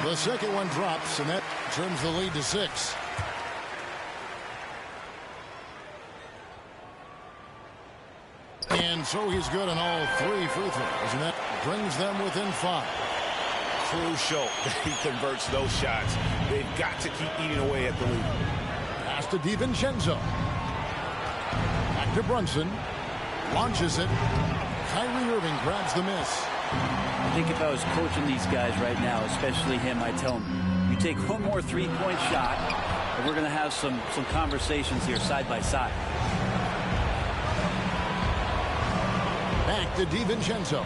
The second one drops, and that turns the lead to 6. And so he's good on all 3 free throws, and that brings them within 5. Crucial that he converts those shots. They've got to keep eating away at the lead. Pass to DiVincenzo. Back to Brunson. Launches it. Kyrie Irving grabs the miss. I think if I was coaching these guys right now, especially him, I'd tell him, you take one more three-point shot, and we're going to have some conversations here side by side. Back to DiVincenzo.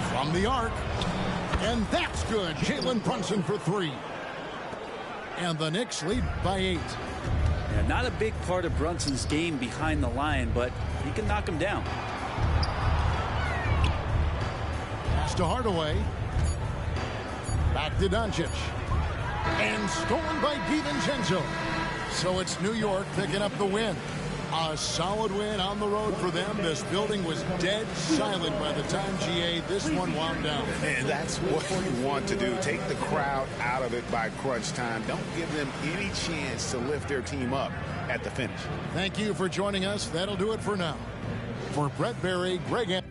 From the arc. And that's good. Jalen Brunson for 3. And the Knicks lead by 8. Yeah, not a big part of Brunson's game behind the line, but he can knock him down. Pass to Hardaway. Back to Doncic. And stolen by DiVincenzo. So it's New York picking up the win. A solid win on the road for them. This building was dead silent by the time this one wound down. And that's what you want to do. Take the crowd out of it by crunch time. Don't give them any chance to lift their team up at the finish. Thank you for joining us. That'll do it for now. For Brett Berry, Greg Anthony.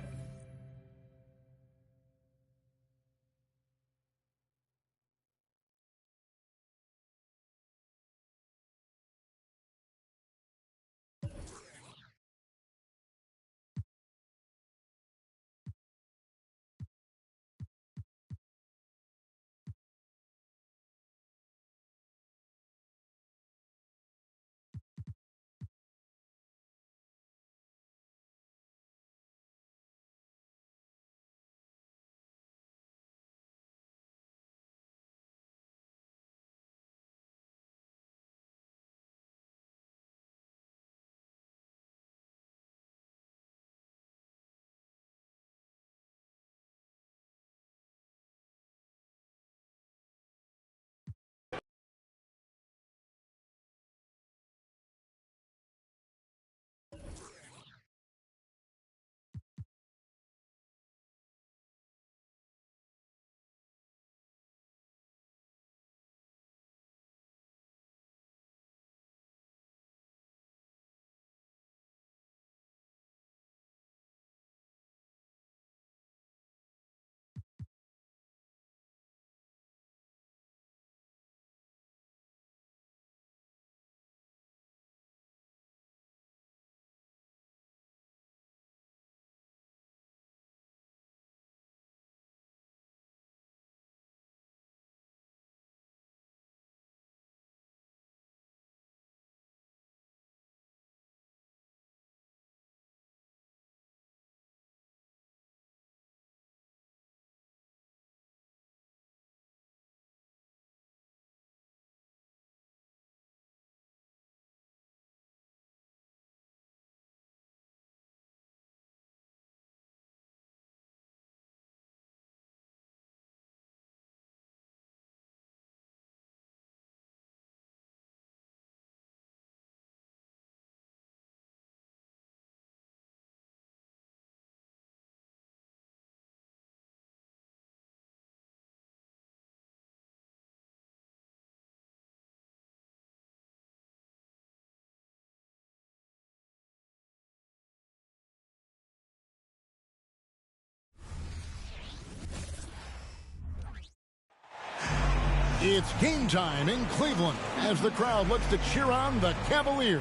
It's game time in Cleveland as the crowd looks to cheer on the Cavaliers.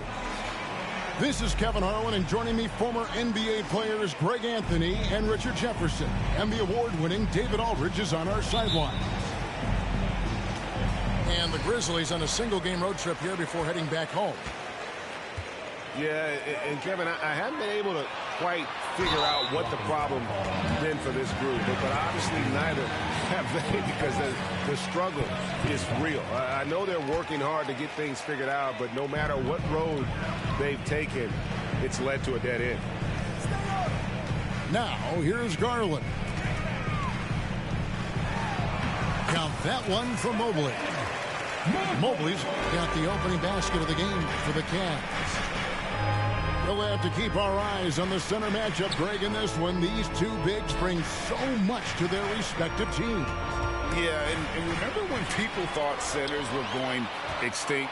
This is Kevin Harlan, and joining me, former NBA players Greg Anthony and Richard Jefferson. And the award-winning David Aldridge is on our sideline. And the Grizzlies on a single-game road trip here before heading back home. Yeah, and Kevin, I haven't been able to quite figure out what the problem has been for this group, but obviously neither have they, because the struggle is real. I know they're working hard to get things figured out, but no matter what road they've taken, it's led to a dead end. Now, here's Garland. Count that one for Mobley. Mobley's got the opening basket of the game for the Cavs. We'll have to keep our eyes on the center matchup, Greg, in this one. These two bigs bring so much to their respective teams. Yeah, and remember when people thought centers were going extinct?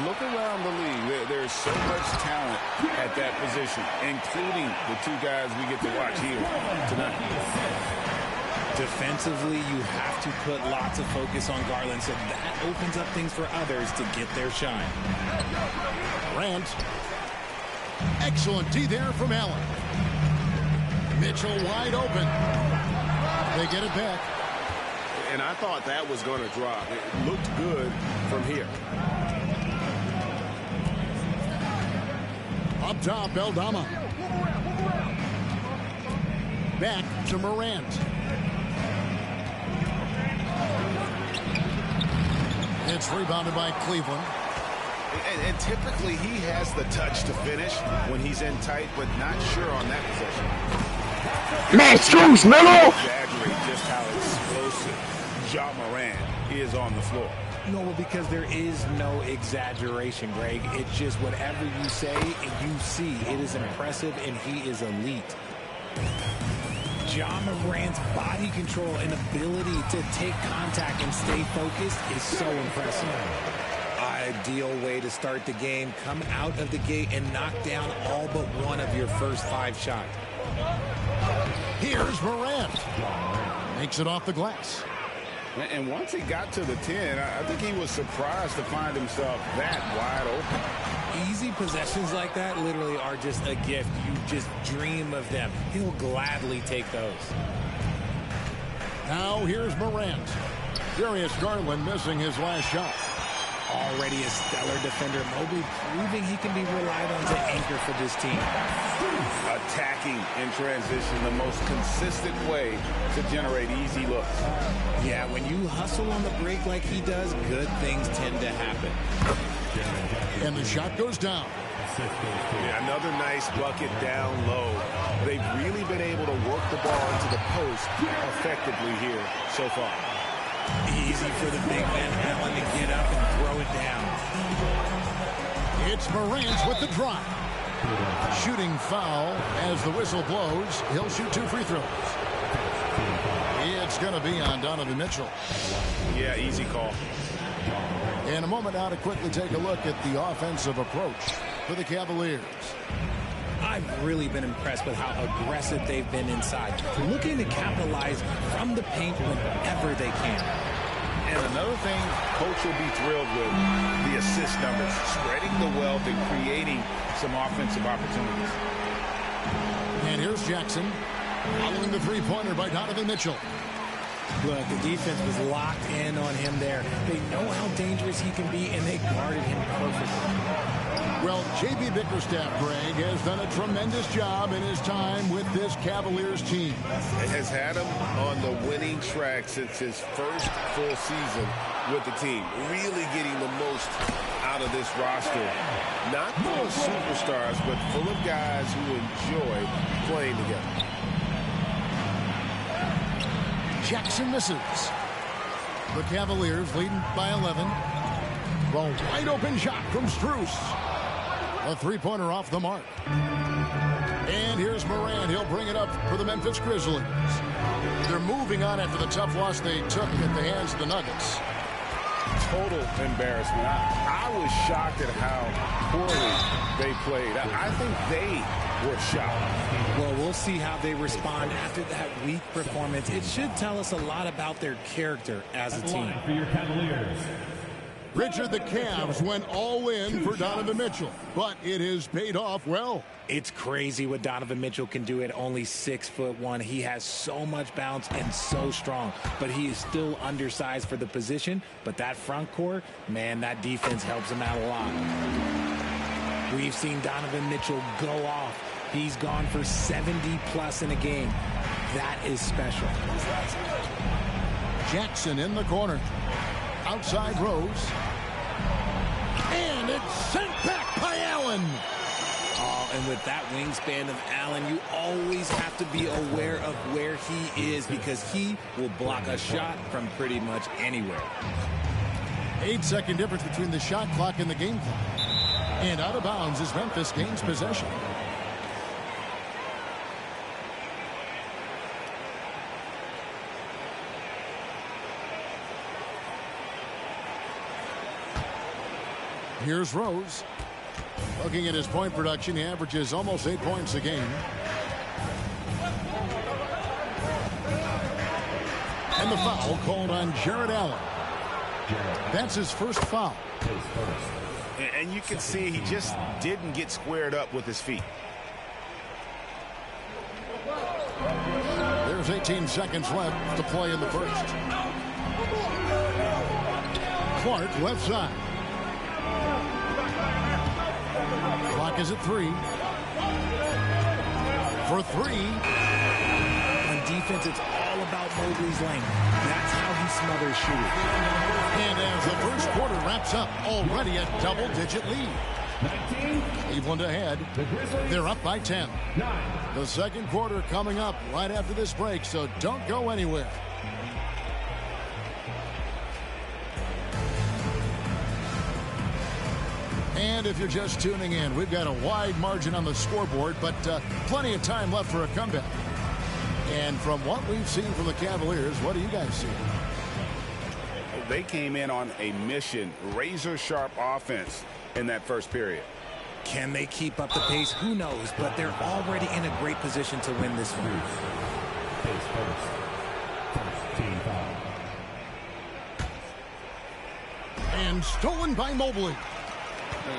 Look around the league. There's so much talent at that position, including the two guys we get to watch here tonight. Defensively, you have to put lots of focus on Garland, so that opens up things for others to get their shine. Grant. Excellent D there from Allen. Mitchell wide open. They get it back. And I thought that was going to drop. It looked good from here. Up top, Aldama. Back to Morant. It's rebounded by Cleveland. And typically he has the touch to finish when he's in tight, but not sure on that possession. Monstrous, Melo! Exaggerate just how explosive Ja Morant is on the floor. No, because there is no exaggeration, Greg. It's just whatever you say and you see. It is impressive, and he is elite. Ja Morant's body control and ability to take contact and stay focused is so impressive. Ideal way to start the game. Come out of the gate and knock down all but one of your first 5 shots. Here's Morant. Makes it off the glass. And once he got to the 10, I think he was surprised to find himself that wide open. Easy possessions like that literally are just a gift. You just dream of them. He'll gladly take those. Now here's Morant. Darius Garland missing his last shot. Already a stellar defender. Mobley proving he can be relied on to anchor for this team. Attacking in transition, the most consistent way to generate easy looks. Yeah, when you hustle on the break like he does, good things tend to happen. And the shot goes down. Yeah, another nice bucket down low. They've really been able to work the ball into the post effectively here so far. Easy for the big man Allen to get up and throw it down. It's Morant with the drop. Shooting foul as the whistle blows. He'll shoot 2 free throws. It's going to be on Donovan Mitchell. Yeah, easy call. In a moment now to quickly take a look at the offensive approach for the Cavaliers. I've really been impressed with how aggressive they've been inside, looking to capitalize from the paint whenever they can. And another thing coach will be thrilled with, the assist numbers, spreading the wealth and creating some offensive opportunities. And here's Jackson following the three-pointer by Donovan Mitchell. Look, the defense was locked in on him there. They know how dangerous he can be, and they guarded him perfectly. Well, J.B. Bickerstaff, Greg, has done a tremendous job in his time with this Cavaliers team. Has had him on the winning track since his first full season with the team. Really getting the most out of this roster. Not full of superstars, but full of guys who enjoy playing together. Jackson misses. The Cavaliers leading by 11. The wide open shot from Strus. A three-pointer off the mark. And here's Morant. He'll bring it up for the Memphis Grizzlies. They're moving on after the tough loss they took at the hands of the Nuggets. Total embarrassment. I was shocked at how poorly they played. I think they were shocked. Well, we'll see how they respond after that weak performance. It should tell us a lot about their character as a team. For your Cavaliers. Richard, the Cavs went all in for Donovan Mitchell, but it has paid off well. It's crazy what Donovan Mitchell can do at only 6'1". He has so much bounce and so strong, but he is still undersized for the position. But that front court, man, that defense helps him out a lot. We've seen Donovan Mitchell go off. He's gone for 70+ in a game. That is special. Jackson in the corner. Outside Rose. And it's sent back by Allen. Oh, and with that wingspan of Allen, you always have to be aware of where he is because he will block a shot from pretty much anywhere. 8-second difference between the shot clock and the game clock. And out of bounds as Memphis gains possession. Here's Rose. Looking at his point production, he averages almost 8 points a game. And the foul called on Jared Allen. That's his first foul. And you can see he just didn't get squared up with his feet. There's 18 seconds left to play in the first. Clark left side. Clock is at 3. For 3. On defense, it's all about Mobley's length. That's how he smothers shooters. And as the first quarter wraps up, already a double-digit lead. Cleveland ahead. They're up by 10. The second quarter coming up right after this break, so don't go anywhere. And if you're just tuning in, we've got a wide margin on the scoreboard, but plenty of time left for a comeback. And from what we've seen from the Cavaliers, what do you guys see? They came in on a mission, razor-sharp offense in that first period. Can they keep up the pace? Who knows? But they're already in a great position to win this one. And stolen by Mobley.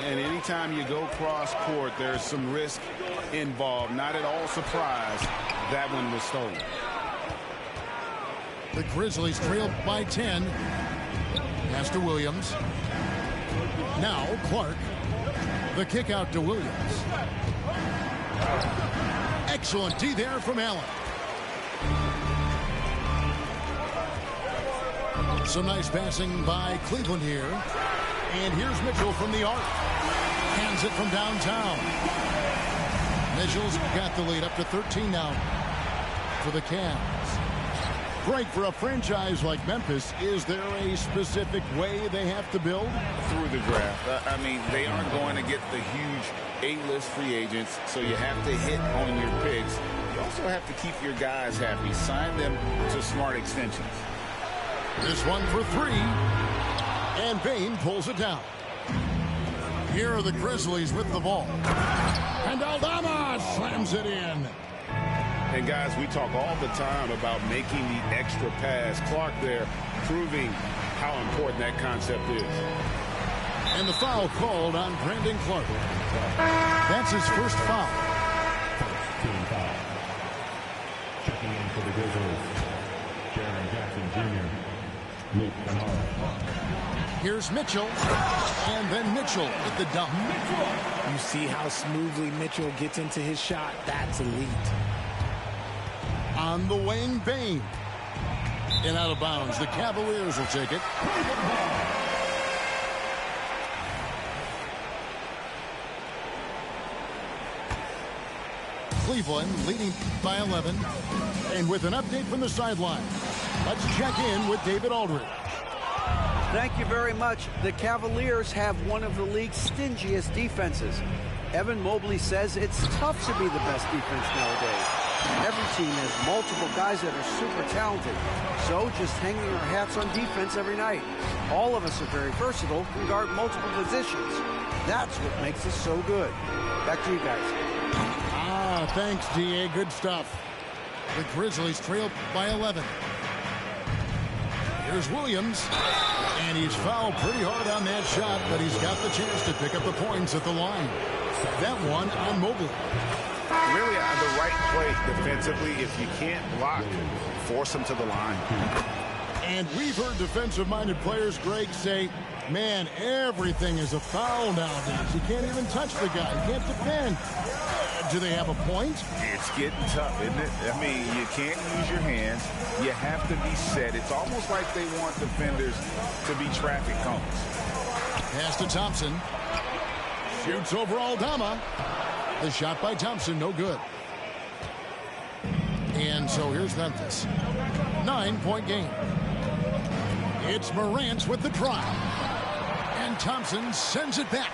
And anytime you go cross court, there's some risk involved. Not at all surprised that one was stolen. The Grizzlies trail by 10. Pass to Williams. Now Clark. The kick out to Williams. Excellent D there from Allen. Some nice passing by Cleveland here. And here's Mitchell from the arc. Hands it from downtown. Mitchell's got the lead up to 13 now for the Cavs. Great for a franchise like Memphis. Is there a specific way they have to build? Through the draft. I mean, they aren't going to get the huge A-list free agents, so you have to hit on your picks. You also have to keep your guys happy. Sign them to smart extensions. This one for 3. And Bane pulls it down. Here are the Grizzlies with the ball. And Aldama slams it in. And guys, we talk all the time about making the extra pass. Clark there proving how important that concept is. And the foul called on Brandon Clark. That's his first foul. Team foul. Checking in for the Grizzlies, Jaren Jackson Jr., Luke Kennard. Here's Mitchell. And then Mitchell with the dump. You see how smoothly Mitchell gets into his shot. That's elite. On the wing, Bane. And out of bounds. The Cavaliers will take it. Cleveland leading by 11. And with an update from the sideline, let's check in with David Aldridge. Thank you very much. The Cavaliers have one of the league's stingiest defenses. Evan Mobley says it's tough to be the best defense nowadays. Every team has multiple guys that are super talented. So just hanging our hats on defense every night. All of us are very versatile and guard multiple positions. That's what makes us so good. Back to you guys. Thanks, D.A. Good stuff. The Grizzlies trail by 11. Here's Williams. And he's fouled pretty hard on that shot, but he's got the chance to pick up the points at the line. That one on Mobley. Really the right play defensively. If you can't block, force him to the line. And we've heard defensive-minded players, Greg, say, man, everything is a foul nowadays. You can't even touch the guy. You can't defend. Do they have a point? It's getting tough, isn't it? I mean, you can't use your hands. You have to be set. It's almost like they want defenders to be traffic cones. Pass to Thompson. Shoots over Aldama. The shot by Thompson, no good. And so here's Memphis. 9-point game. It's Morant with the drive. And Thompson sends it back.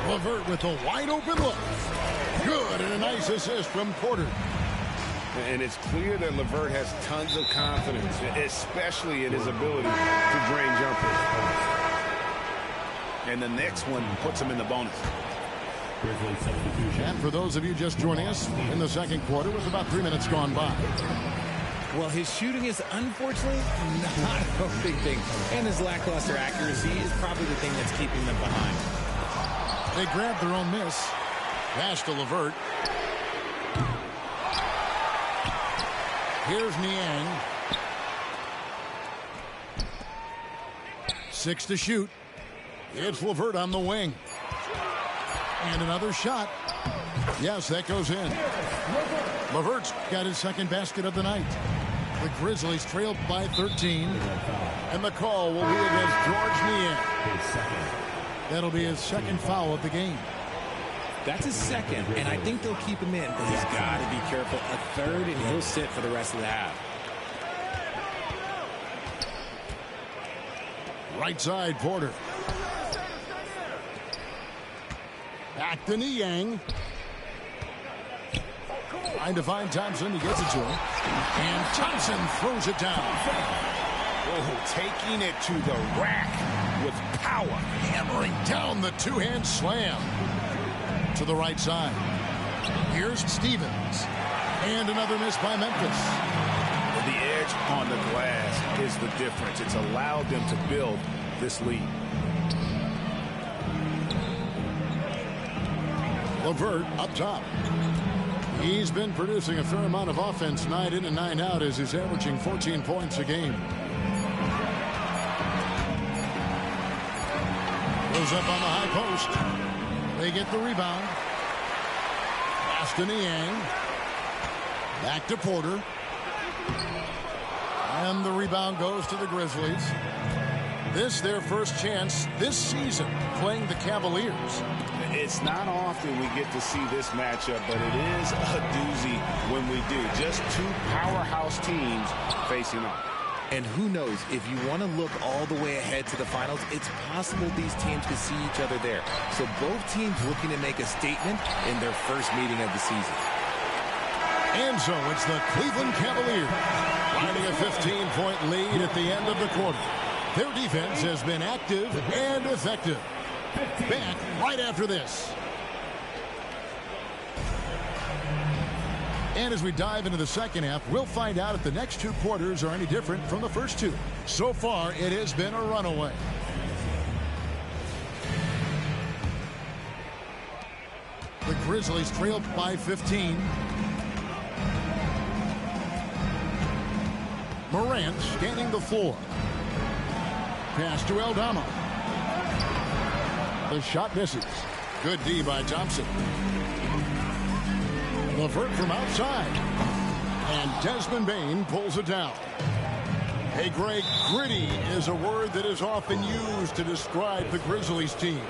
LeVert with a wide open look. Good, and a nice assist from Porter. And it's clear that LeVert has tons of confidence, especially in his ability to drain jumpers. and the next one puts them in the bonus. Grizzlies substitution. And for those of you just joining us, in the second quarter with about 3 minutes gone by. Well, his shooting is unfortunately not a big thing. And his lackluster accuracy is probably the thing that's keeping them behind. They grabbed their own miss. Pass to LeVert. Here's Niang. 6 to shoot. It's LeVert on the wing. And another shot. Yes, that goes in. LeVert's got his second basket of the night. The Grizzlies trailed by 13. And the call will be against Georges Niang. That'll be his second foul of the game. That's his second, and I think they'll keep him in, but he's got to be careful. A third, and he'll sit for the rest of the half. Right side, Porter. Back to Niang. Trying to find Thompson. He gets it to him. And Thompson throws it down. Oh, taking it to the rack with power. Hammering down the two-hand slam. To the right side. Here's Stevens. And another miss by Memphis. The edge on the glass is the difference. It's allowed them to build this lead. LeVert up top. He's been producing a fair amount of offense night in and night out as he's averaging 14 points a game. Goes up on the high post. They get the rebound. Pass to Niang. Back to Porter. And the rebound goes to the Grizzlies. This their first chance this season playing the Cavaliers. It's not often we get to see this matchup, but it is a doozy when we do. Just two powerhouse teams facing off. And who knows, if you want to look all the way ahead to the finals, it's possible these teams could see each other there. So both teams looking to make a statement in their first meeting of the season. And so it's the Cleveland Cavaliers riding a 15-point lead at the end of the quarter. Their defense has been active and effective. Back right after this. And as we dive into the second half, we'll find out if the next two quarters are any different from the first two. So far, it has been a runaway. The Grizzlies trailed by 15. Morant scanning the floor. Pass to Aldama. The shot misses. Good D by Thompson. LeVert from outside. And Desmond Bane pulls it down. Hey, Greg, gritty is a word that is often used to describe the Grizzlies team.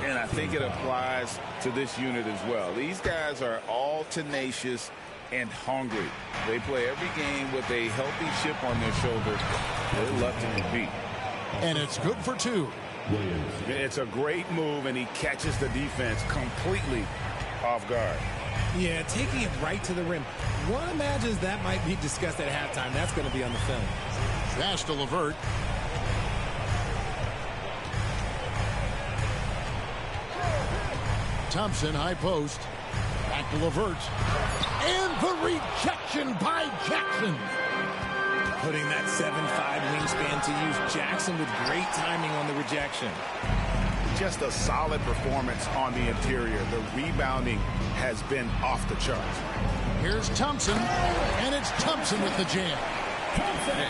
And I think it applies to this unit as well. These guys are all tenacious and hungry. They play every game with a healthy chip on their shoulder. They love to compete. And it's good for two. It's a great move, and he catches the defense completely off guard. Yeah, taking it right to the rim. One imagines that might be discussed at halftime. That's going to be on the film. Pass to LeVert. Thompson, high post. Back to LeVert. And the rejection by Jackson. Putting that 7'5" wingspan to use. Jackson with great timing on the rejection. Just a solid performance on the interior. The rebounding has been off the charts. Here's Thompson, and it's Thompson with the jam.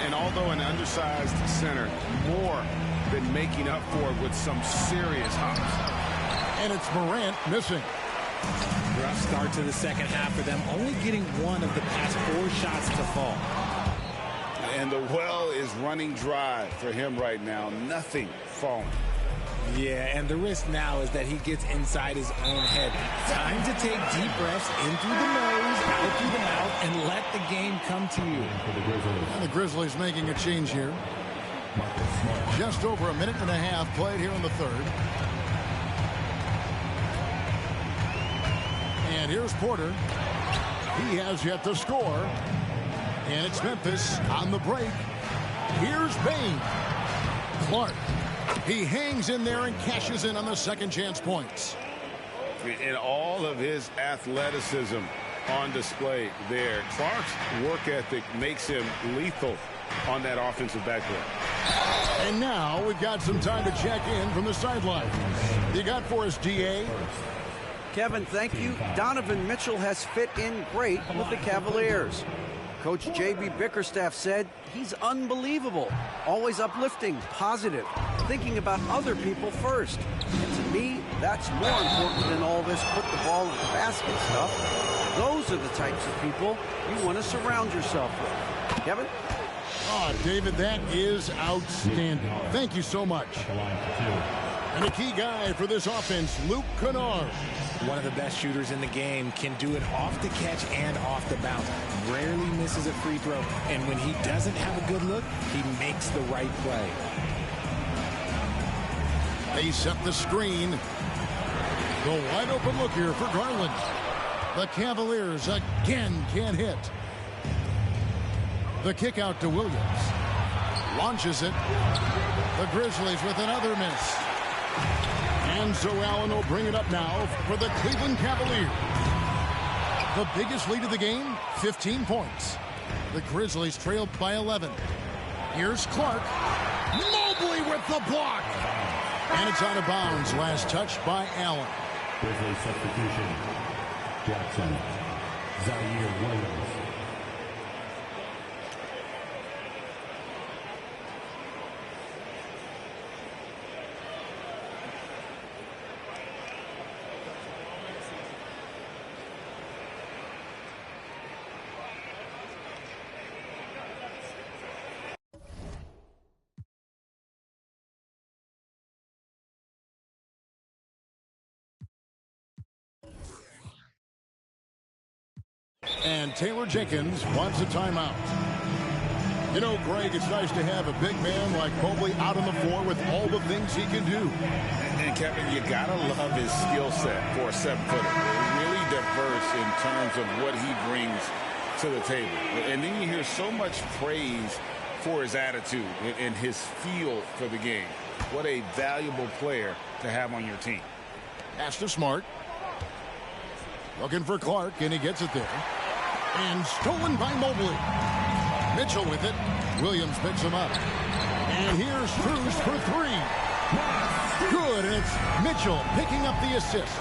And although an undersized center, more than making up for it with some serious hops. And it's Morant missing. Rough start to the second half for them, only getting one of the past 4 shots to fall. And the well is running dry for him right now. Nothing falling. Yeah, and the risk now is that he gets inside his own head. Time to take deep breaths in through the nose, out through the mouth, and let the game come to you. And the Grizzlies making a change here. Just over a minute and a half played here in the third. And here's Porter. He has yet to score. And it's Memphis on the break. Here's Bane. Clark He hangs in there and cashes in on the second chance points. In all of his athleticism on display there, Clark's work ethic makes him lethal on that offensive backboard. And now we've got some time to check in from the sideline. You got for us, DA? Kevin, thank you. Donovan Mitchell has fit in great with the Cavaliers. Coach J.B. Bickerstaff said he's unbelievable, always uplifting, positive, thinking about other people first. And to me, that's more important than all this put the ball in the basket stuff. Those are the types of people you want to surround yourself with. Kevin? Oh, David, that is outstanding. Thank you so much. And a key guy for this offense, Luke Kennard. One of the best shooters in the game, can do it off the catch and off the bounce. Rarely misses a free throw, and when he doesn't have a good look, he makes the right play. They set the screen. The wide open look here for Garland. The Cavaliers again can't hit. The kick out to Williams. Launches it. The Grizzlies with another miss. And so Allen will bring it up now for the Cleveland Cavaliers. The biggest lead of the game, 15 points. The Grizzlies trailed by 11. Here's Clark. Mobley with the block. And it's out of bounds. Last touch by Allen. Grizzlies substitution. Jackson. Zaire Williams. And Taylor Jenkins wants a timeout. You know, Greg, it's nice to have a big man like Mobley out on the floor with all the things he can do. And Kevin, you gotta love his skill set for a 7-footer. Really diverse in terms of what he brings to the table. And then you hear so much praise for his attitude and his feel for the game. What a valuable player to have on your team. Pass to Smart. Looking for Clark, and he gets it there. And stolen by Mobley. Mitchell with it. Williams picks him up. And here's Cruz for three. Good, and it's Mitchell picking up the assist.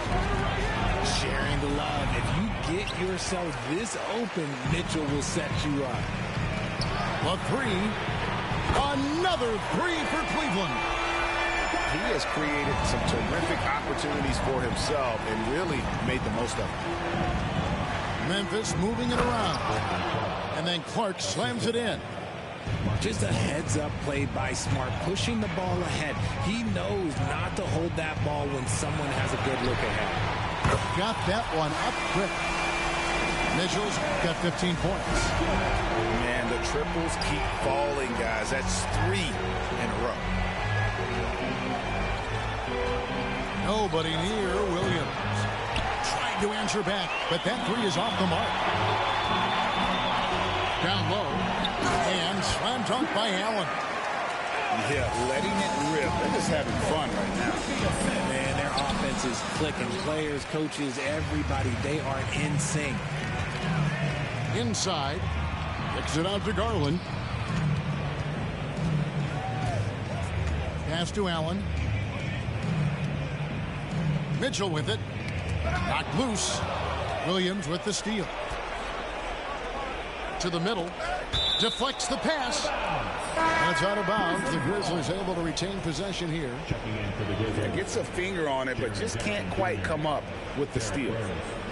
Sharing the love. If you get yourself this open, Mitchell will set you up. A three. Another three for Cleveland. He has created some terrific opportunities for himself and really made the most of it. Memphis moving it around. And then Clark slams it in. Just a heads-up play by Smart, pushing the ball ahead. He knows not to hold that ball when someone has a good look ahead. Got that one up quick. Mitchell's got 15 points. Man, the triples keep falling, guys. That's 3 in a row. Nobody near Williams. Trying to answer back, but that three is off the mark. Down low. And slam dunk by Allen. Yeah, letting it rip. They're just having fun right now. Man, their offense is clicking. Players, coaches, everybody, they are in sync. Inside. Kicks it out to Garland. Pass to Allen. Mitchell with it. Knocked loose. Williams with the steal. To the middle. Deflects the pass. And it's out of bounds. The Grizzlies able to retain possession here. Checking in for the Grizzlies. Gets a finger on it, but just can't quite come up with the steal.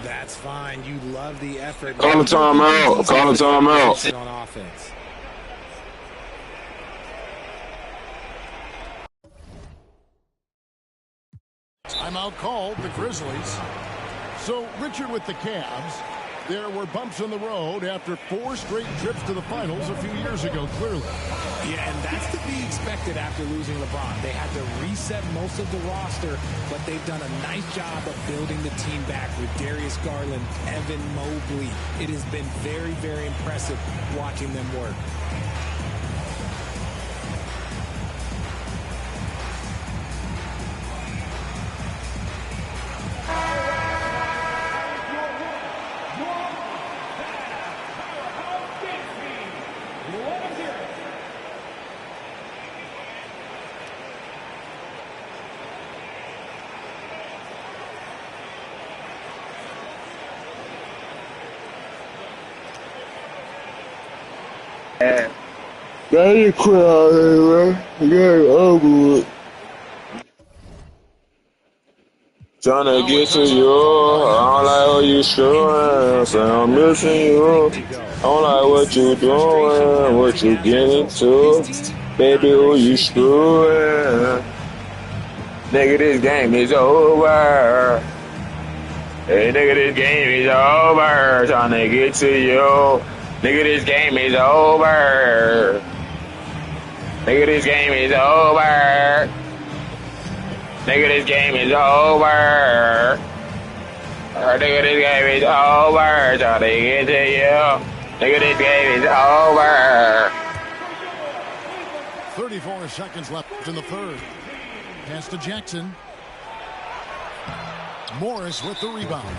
That's fine. You love the effort. Call a timeout. Call a timeout. On offense. Timeout called, the Grizzlies. So, Richard, with the Cavs, there were bumps in the road after 4 straight trips to the finals a few years ago, clearly. Yeah, and that's to be expected after losing LeBron. They had to reset most of the roster, but they've done a nice job of building the team back with Darius Garland, Evan Mobley. It has been very, very impressive watching them work. That ain't quit out here, man. Get it over with. Tryna get to you. I don't like what you showing. Say I'm missing you. I don't like what you doing. What you getting to. Baby, who you screwing? Nigga, this game is over. Hey, nigga, this game is over. Tryna get to you. Nigga, this game is over. Nigga, this game is over. Nigga, this game is over. Nigga, this game is over. Tryna get to you. Nigga, this game is over. 34 seconds left in the third. Pass to Jackson. Morris with the rebound.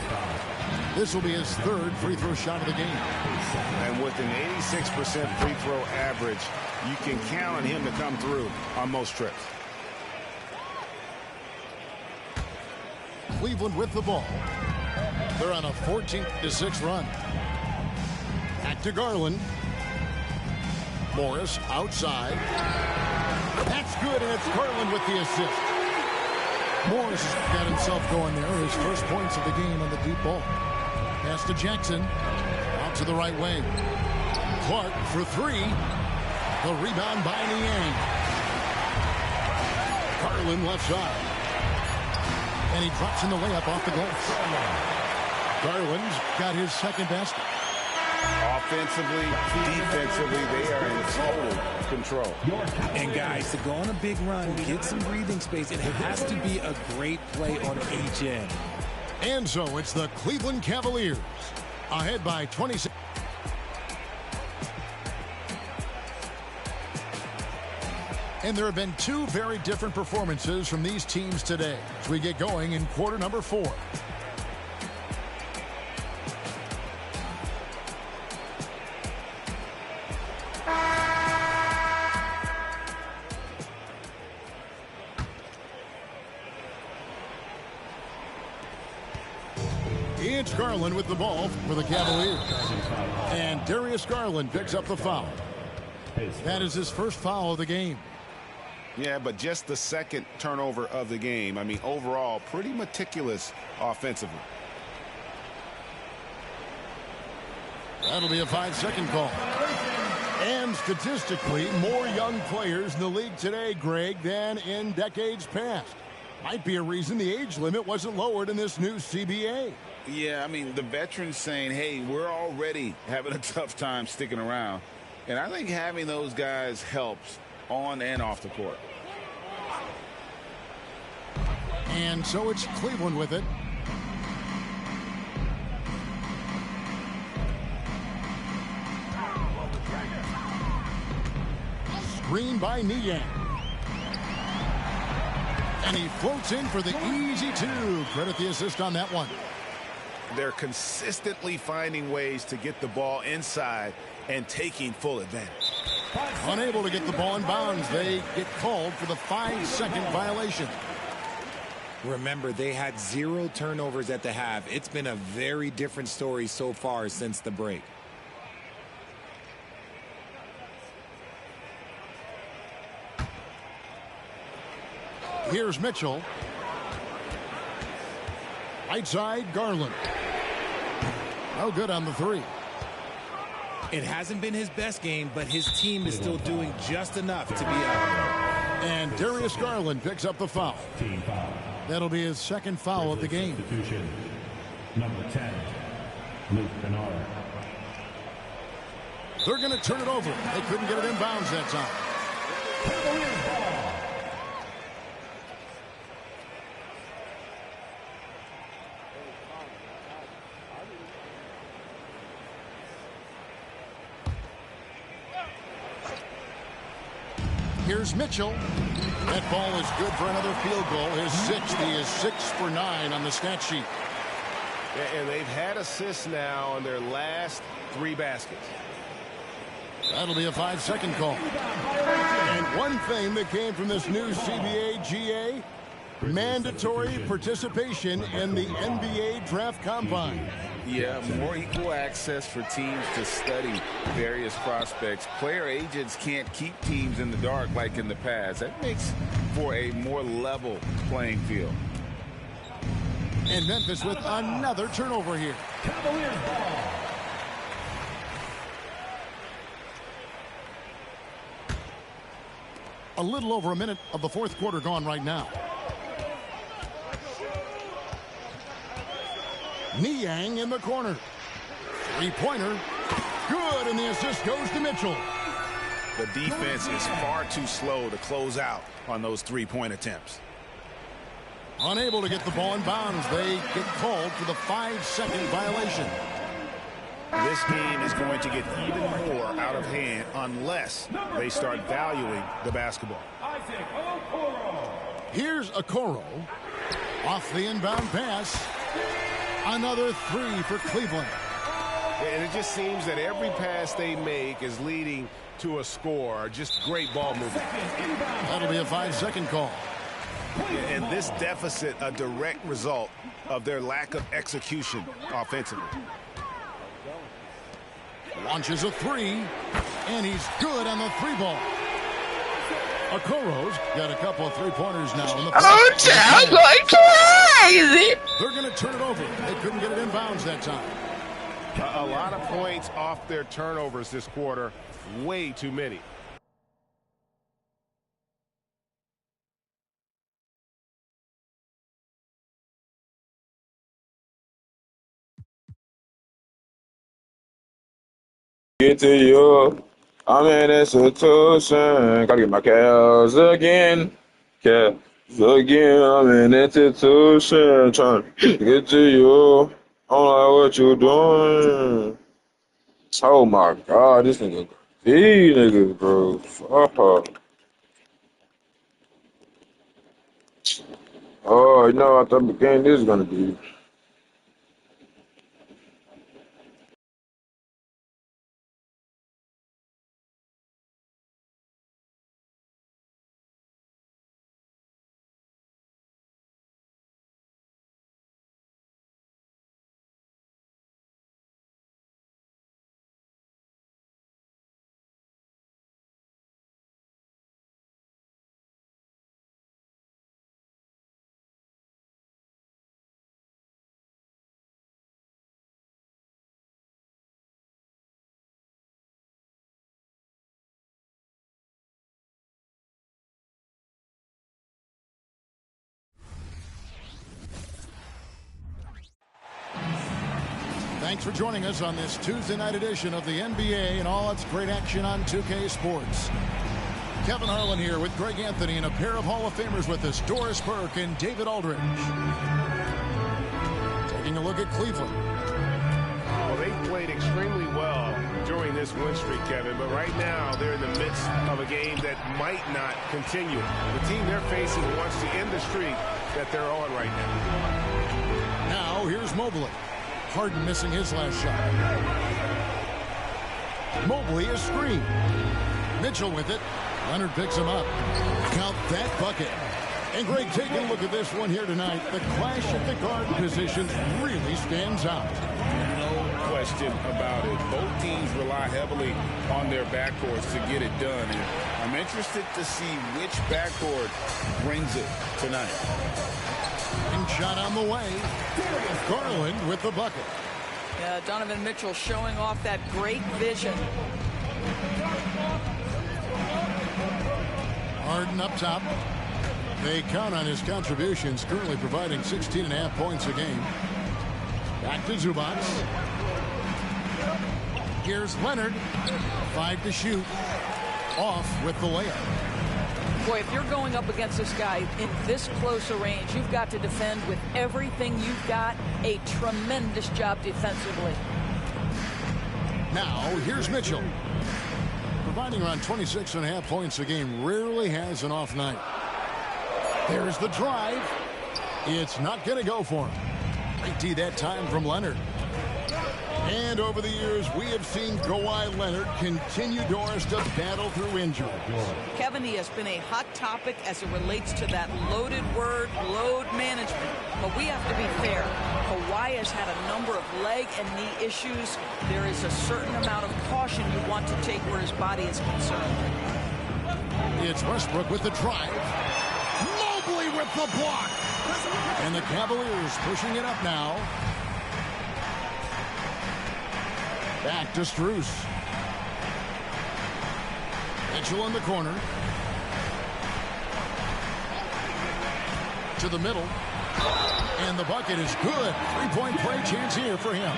This will be his third free throw shot of the game. And with an 86% free throw average, you can count on him to come through on most trips. Cleveland with the ball. They're on a 14-6 run. Back to Garland. Morris outside. That's good, and it's Garland with the assist. Morris has got himself going there. His first points of the game on the deep ball. Pass to Jackson. Out to the right wing. Clark for three. The rebound by Niang. Garland left side. And he drops in the layup off the glass. Garland's got his second basket. Offensively, defensively, they are in total control. And guys, to go on a big run, get some breathing space, it has to be a great play on each end. And so it's the Cleveland Cavaliers ahead by 26. And there have been two very different performances from these teams today as we get going in quarter number 4. It's Garland with the ball for the Cavaliers. And Darius Garland picks up the foul. That is his first foul of the game. Yeah, but just the second turnover of the game. I mean, overall, pretty meticulous offensively. That'll be a 5-second call. And statistically, more young players in the league today, Greg, than in decades past. Might be a reason the age limit wasn't lowered in this new CBA. Yeah, I mean, the veterans saying, hey, we're already having a tough time sticking around. And I think having those guys helps on and off the court. And so it's Cleveland with it. Screen by Niang. And he floats in for the easy two. Credit the assist on that one. They're consistently finding ways to get the ball inside and taking full advantage. Unable to get the ball in bounds. They get called for the 5-second violation. Remember, they had 0 turnovers at the half. It's been a very different story so far since the break. Here's Mitchell. Right side, Garland. No good on the three. It hasn't been his best game, but his team is still doing just enough to be up. And Darius Garland picks up the foul. That'll be his second foul of the game. Number 10, Luke Kennard. They're going to turn it over. They couldn't get it in bounds that time. Here's Mitchell. That ball is good for another field goal. His 6th. He is 6 for 9 on the stat sheet. And they've had assists now on their last 3 baskets. That'll be a 5-second call. And one thing that came from this new CBA GA, mandatory participation in the NBA Draft Combine. Yeah, more equal access for teams to study various prospects. Player agents can't keep teams in the dark like in the past. That makes for a more level playing field. And Memphis with another turnover here. Cavaliers ball. A little over a minute of the fourth quarter gone right now. Niang in the corner. Three-pointer. Good, and the assist goes to Mitchell. The defense is far too slow to close out on those three-point attempts. Unable to get the ball in bounds. They get called for the 5-second violation. This game is going to get even more out of hand unless they start valuing the basketball. Here's Okoro. Off the inbound pass. Another three for Cleveland. And it just seems that every pass they make is leading to a score. Just great ball movement. That'll be a 5-second call. And this deficit a direct result of their lack of execution offensively. Launches a three, and he's good on the three ball. Okoro's got a couple of three-pointers now. In the crazy. They're going to turn it over. They couldn't get it in bounds that time. A lot of points off their turnovers this quarter. Way too many. Get to you. I'm in institution. Gotta get my calves again. Calves again. I'm in institution. Trying to get to you. I don't like what you doing. Oh my God, this nigga. These niggas, bro. Fuck. Oh, you know, I thought the game this is gonna be. Thanks for joining us on this Tuesday night edition of the NBA and all its great action on 2K Sports. Kevin Harlan here with Greg Anthony and a pair of Hall of Famers with us, Doris Burke and David Aldridge. Taking a look at Cleveland. Well, they played extremely well during this win streak, Kevin, but right now they're in the midst of a game that might not continue. The team they're facing wants to end the streak that they're on right now. Now here's Mobley. Harden missing his last shot. Mobley a screen. Mitchell with it. Leonard picks him up. Count that bucket. And Greg, take a look at this one here tonight. The clash at the guard positions really stands out. No question about it. Both teams rely heavily on their backcourts to get it done. And I'm interested to see which backcourt brings it tonight. And shot on the way. Garland with the bucket. Yeah, Donovan Mitchell showing off that great vision. Harden up top. They count on his contributions, currently providing 16.5 points a game. Back to Zubac. Here's Leonard. 5 to shoot. Off with the layup. Boy, if you're going up against this guy in this close a range, you've got to defend with everything you've got. A tremendous job defensively. Now, here's Mitchell. Providing around 26.5 points a game, rarely has an off night. There's the drive. It's not going to go for him. Great D that time from Leonard. And over the years, we have seen Kawhi Leonard continue, Doris, to battle through injury. Kevin, he has been a hot topic as it relates to that loaded word, load management. But we have to be fair. Kawhi has had a number of leg and knee issues. There is a certain amount of caution you want to take where his body is concerned. It's Westbrook with the drive. Mobley with the block. And the Cavaliers pushing it up now. Back to Strus. Mitchell in the corner. To the middle. And the bucket is good. Three-point play chance here for him.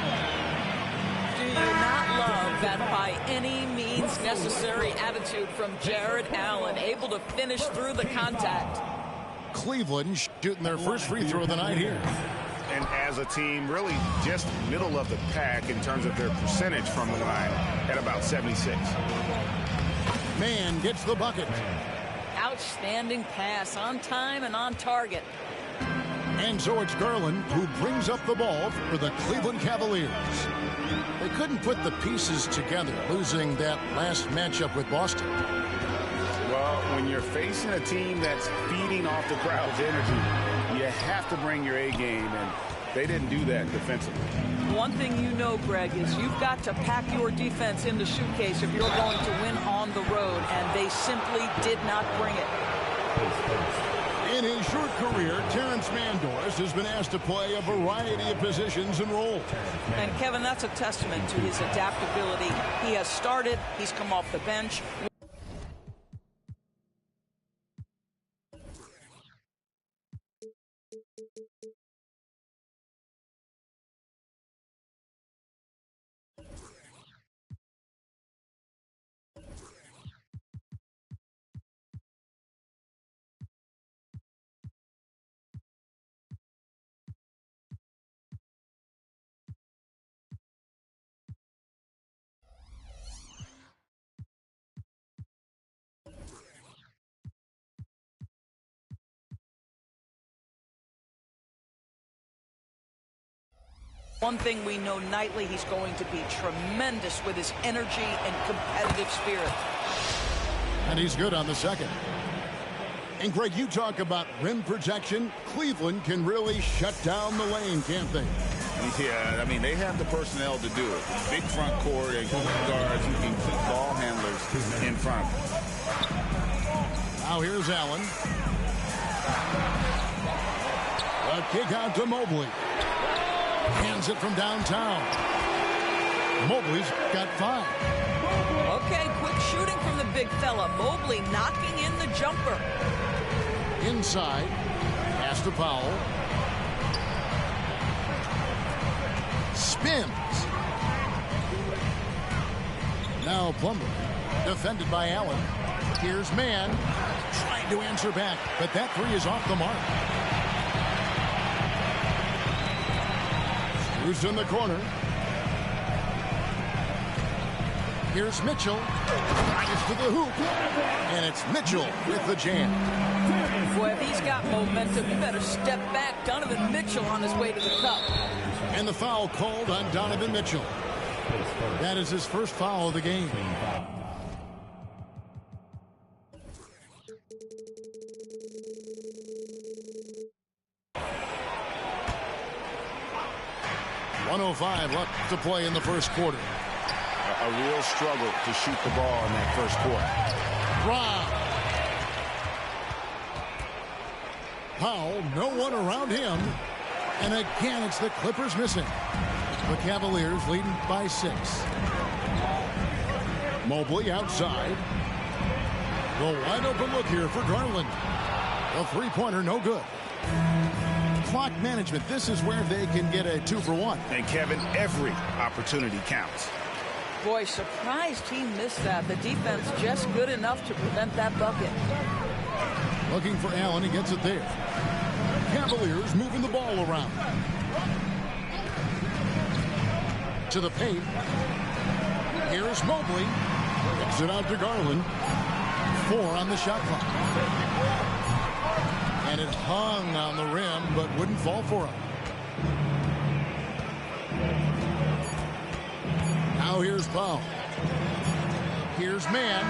Do you not love that by any means necessary attitude from Jared Allen, able to finish through the contact? Cleveland shooting their first free throw of the night here. And as a team, really just middle of the pack in terms of their percentage from the line at about 76. Man gets the bucket. Outstanding pass, on time and on target. And so it's Garland who brings up the ball for the Cleveland Cavaliers. They couldn't put the pieces together, losing that last matchup with Boston. Well, when you're facing a team that's feeding off the crowd's energy, you have to bring your A game, and they didn't do that defensively. One thing you know, Greg, is you've got to pack your defense in the suitcase if you're going to win on the road, and they simply did not bring it. In his short career, Terrence Mann, Doris, has been asked to play a variety of positions and roles. And, Kevin, that's a testament to his adaptability. He has started. He's come off the bench. One thing we know nightly, he's going to be tremendous with his energy and competitive spirit. And he's good on the second. And, Greg, you talk about rim protection. Cleveland can really shut down the lane, can't they? Yeah, I mean, they have the personnel to do it. Big front court and guards who can keep ball handlers in front. Now here's Allen. A kick out to Mobley. Hands it from downtown. Mobley's got 5. Okay, quick shooting from the big fella. Mobley knocking in the jumper. Inside. Pass to Powell. Spins. Now Plumlee. Defended by Allen. Here's Mann. Trying to answer back, but that three is off the mark. Who's in the corner? Here's Mitchell. Drives to the hoop. And it's Mitchell with the jam. Boy, if he's got momentum, you better step back. Donovan Mitchell on his way to the cup. And the foul called on Donovan Mitchell. That is his first foul of the game. .105 left to play in the first quarter. A real struggle to shoot the ball in that first quarter. Brown. Powell, no one around him. And again, it's the Clippers missing. The Cavaliers leading by 6. Mobley outside. The wide open look here for Garland. The three-pointer no good. Clock management. This is where they can get a 2-for-1. And Kevin, every opportunity counts. Boy, surprised he missed that. The defense just good enough to prevent that bucket. Looking for Allen. He gets it there. Cavaliers moving the ball around. To the paint. Here's Mobley. Gets it out to Garland. 4 on the shot clock. And it hung on the rim, but wouldn't fall for him. So here's Powell. Here's Mann.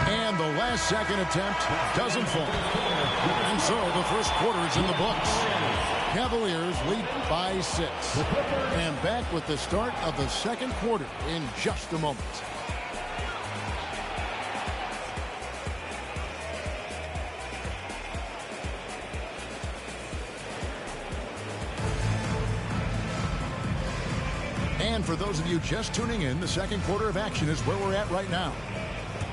And the last second attempt doesn't fall. And so the first quarter is in the books. Cavaliers lead by 6. And back with the start of the second quarter in just a moment. And for those of you just tuning in, the second quarter of action is where we're at right now.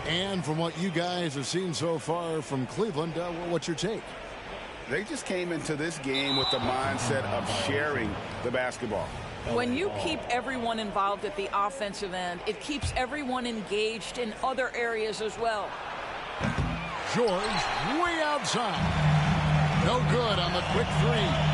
And from what you guys have seen so far from Cleveland, what's your take? They just came into this game with the mindset of sharing the basketball. When you keep everyone involved at the offensive end, it keeps everyone engaged in other areas as well. George way outside. No good on the quick three.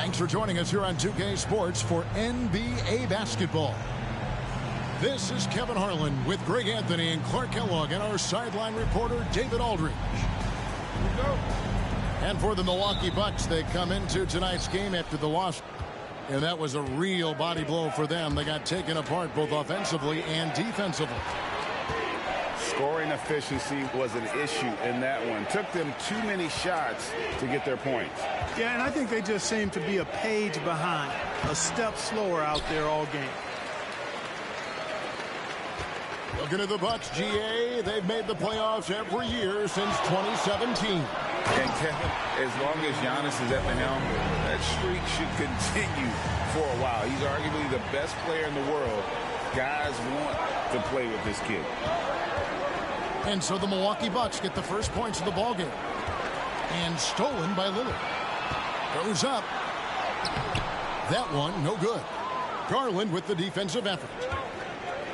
Thanks for joining us here on 2K Sports for NBA basketball. This is Kevin Harlan with Greg Anthony and Clark Kellogg and our sideline reporter, David Aldridge. Here we go. And for the Milwaukee Bucks, they come into tonight's game after the loss. And that was a real body blow for them. They got taken apart both offensively and defensively. Scoring efficiency was an issue in that one. Took them too many shots to get their points. Yeah, and I think they just seem to be a page behind, a step slower out there all game. Looking at the Bucks, GA, they've made the playoffs every year since 2017. And Kevin, as long as Giannis is at the helm, that streak should continue for a while. He's arguably the best player in the world. Guys want to play with this kid. And so the Milwaukee Bucks get the first points of the ballgame. And stolen by Lillard. Goes up. That one, no good. Garland with the defensive effort.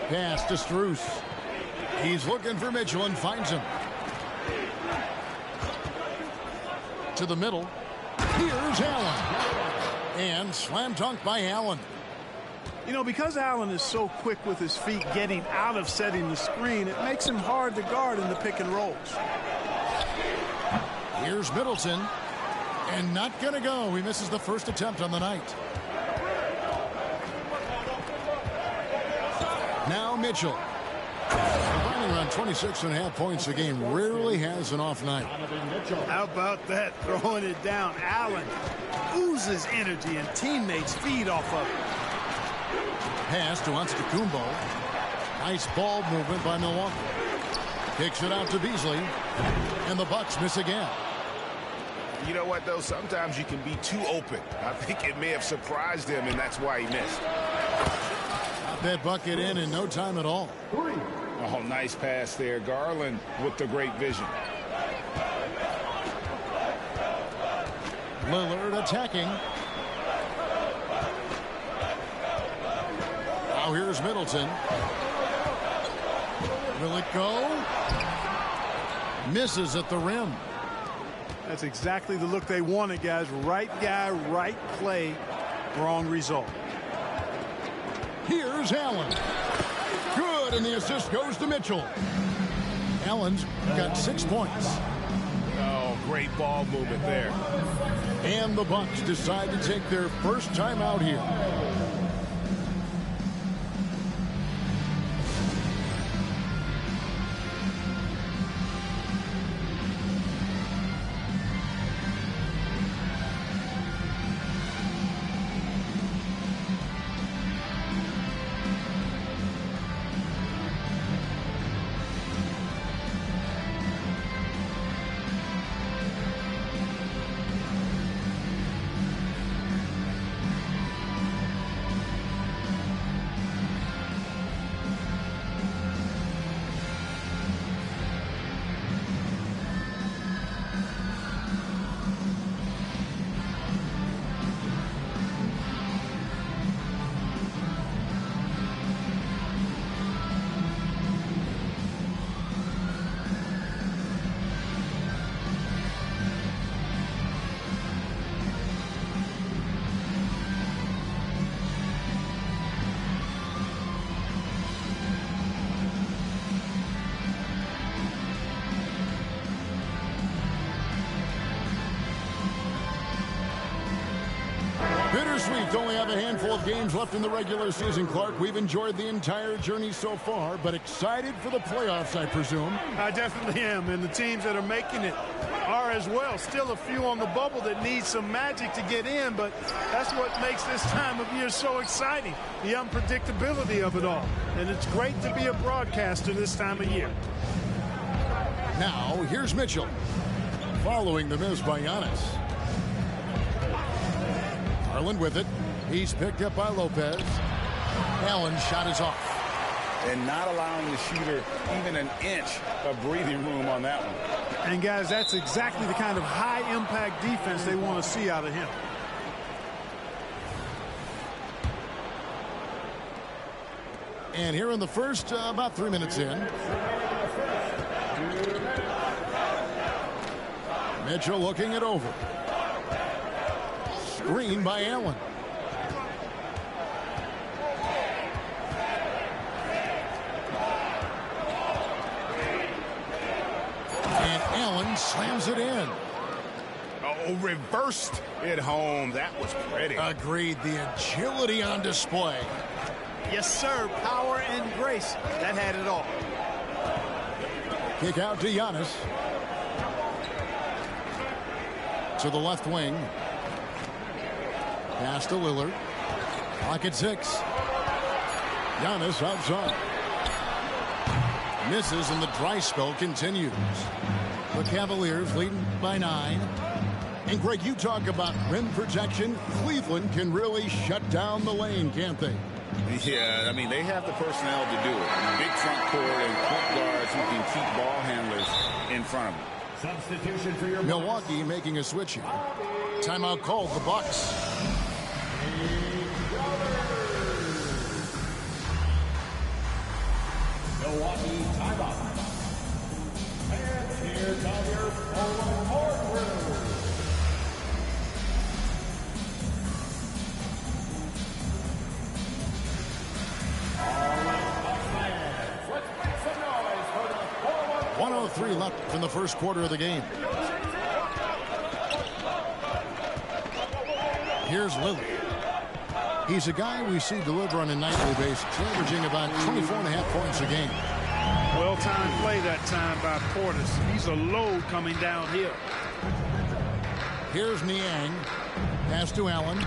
Pass to Strus. He's looking for Mitchell and finds him. To the middle. Here's Allen. And slam dunk by Allen. You know, because Allen is so quick with his feet getting out of setting the screen, it makes him hard to guard in the pick and rolls. Here's Middleton. And not going to go. He misses the first attempt on the night. Now Mitchell. Combining around 26.5 points a game. Rarely has an off night. How about that? Throwing it down. Allen oozes energy and teammates feed off of it. Pass to Antetokounmpo. Nice ball movement by Milwaukee. Kicks it out to Beasley. And the Bucks miss again. You know what, though? Sometimes you can be too open. I think it may have surprised him, and that's why he missed. Got that bucket in no time at all. Oh, nice pass there. Garland with the great vision. Lillard attacking. Now here's Middleton. Will it go? Misses at the rim. That's exactly the look they wanted, guys. Right guy, right play, wrong result. Here's Allen. Good, and the assist goes to Mitchell. Allen's got 6 points. Oh, great ball movement there. And the Bucks decide to take their first time out here. Bittersweet. Only have a handful of games left in the regular season, Clark. We've enjoyed the entire journey so far, but excited for the playoffs, I presume. I definitely am, and the teams that are making it are as well. Still a few on the bubble that need some magic to get in, but that's what makes this time of year so exciting, the unpredictability of it all. And it's great to be a broadcaster this time of year. Now, here's Mitchell. Following the miss by Giannis. Garland with it. He's picked up by Lopez. Allen's shot is off. And not allowing the shooter even an inch of breathing room on that one. And, guys, that's exactly the kind of high-impact defense they want to see out of him. And here in the first, about 3 minutes in. Mitchell looking it over. screen by Allen. And Allen slams it in. Oh, reversed it home. That was pretty. Agreed. The agility on display. Yes, sir. Power and grace. That had it all. Kick out to Giannis. To the left wing. Pass to Lillard. Clock at 6. Giannis outside. Misses and the dry spell continues. The Cavaliers leading by 9. And Greg, you talk about rim protection. Cleveland can really shut down the lane, can't they? Yeah, I mean, they have the personnel to do it. Big front court and point guards who can keep ball handlers in front of them. Substitution for your Milwaukee making a switch here. Timeout called, the Bucks. Milwaukee timeout. And here come your forward court. All right, Bucks fans, let's make some noise for the forward. 1:03 left in the first quarter of the game. Here's Lillard. He's a guy we see deliver on a nightly basis, averaging about 24.5 points a game. Well-timed play that time by Portis. He's a load coming downhill. Here's Niang. Pass to Allen.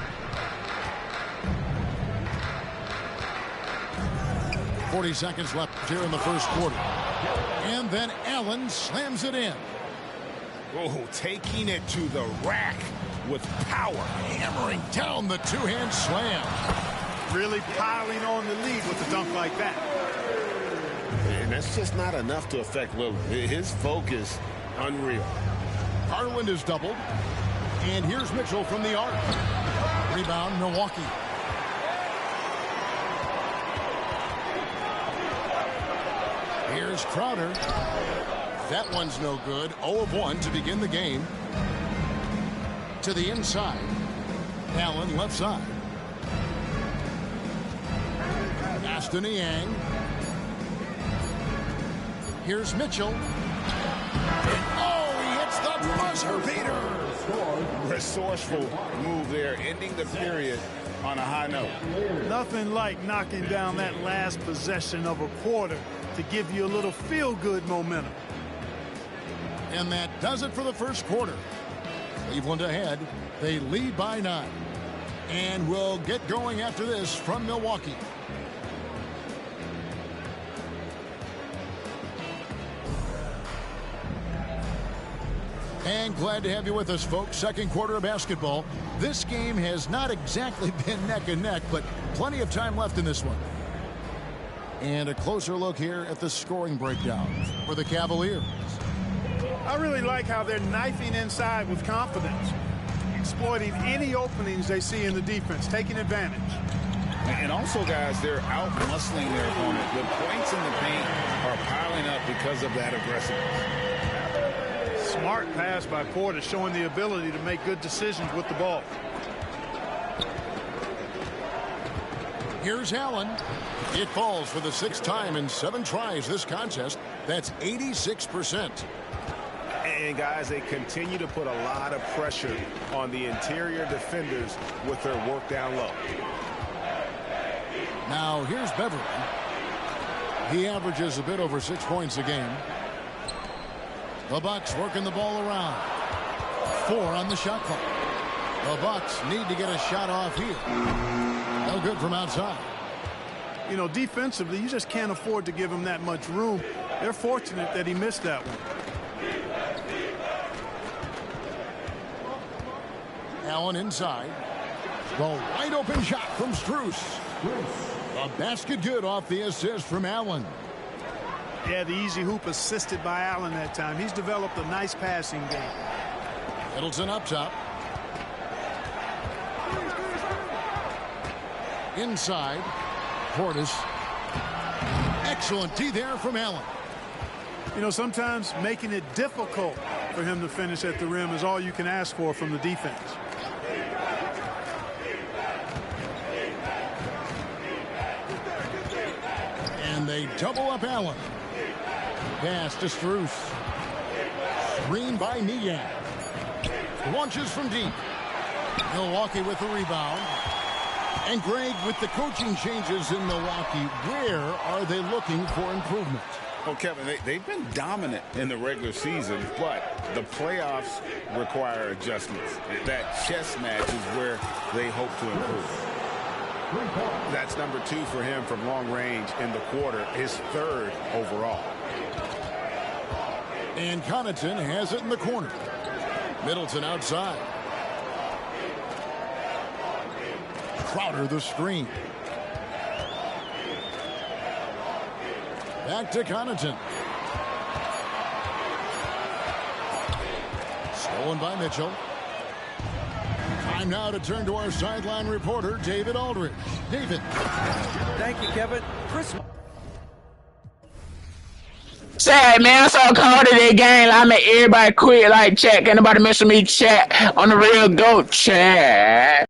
.40 seconds left here in the first quarter. And then Allen slams it in. Oh, taking it to the rack with power. Hammering down the two-hand slam. Really piling on the lead with a dunk like that. And that's just not enough to affect Lillard. His focus, unreal. Garland is doubled. And here's Mitchell from the arc. Rebound, Milwaukee. Here's Crowder. That one's no good. 0 of 1 to begin the game. To the inside. Allen left side. Pass to Niang. Here's Mitchell. Oh, he hits the buzzer beater. Resourceful move there, ending the period on a high note. Nothing like knocking down that last possession of a quarter to give you a little feel-good momentum. And that does it for the first quarter. Cleveland ahead. They lead by 9. And we'll get going after this from Milwaukee. And glad to have you with us, folks. Second quarter of basketball. This game has not exactly been neck and neck, but plenty of time left in this one. And a closer look here at the scoring breakdown for the Cavaliers. I really like how they're knifing inside with confidence, exploiting any openings they see in the defense, taking advantage. And also, guys, they're out-muscling their opponent. The points in the paint are piling up because of that aggressiveness. Smart pass by Porter, showing the ability to make good decisions with the ball. Here's Allen. It falls for the 6th time in 7 tries this contest. That's 86%. And, guys, they continue to put a lot of pressure on the interior defenders with their work down low. Now, here's Beverly. He averages a bit over 6 points a game. The Bucks working the ball around. 4 on the shot clock. The Bucks need to get a shot off here. No good from outside. You know, defensively, you just can't afford to give him that much room. They're fortunate that he missed that one. Allen inside. The wide open shot from Strus. A basket good off the assist from Allen. Yeah, the easy hoop assisted by Allen that time. He's developed a nice passing game. Middleton up top. Inside. Portis. Excellent D there from Allen. You know, sometimes making it difficult for him to finish at the rim is all you can ask for from the defense. they double up Allen. Pass to Strus. Screen by Niang. Launches from deep. Milwaukee with the rebound. And Greg, with the coaching changes in Milwaukee, where are they looking for improvement? Well, Kevin, they've been dominant in the regular season, but the playoffs require adjustments. That chess match is where they hope to improve. That's number 2 for him from long range in the quarter, his 3rd overall. And Connaughton has it in the corner. Middleton outside. Crowder the screen. Back to Connaughton. Stolen by Mitchell. Time now to turn to our sideline reporter, David Aldridge. David. Thank you, Kevin. Chris. Sad, man. I'm so cold today, gang. I make everybody quit like chat. Can't nobody mess with me, chat. On the real GOAT, chat.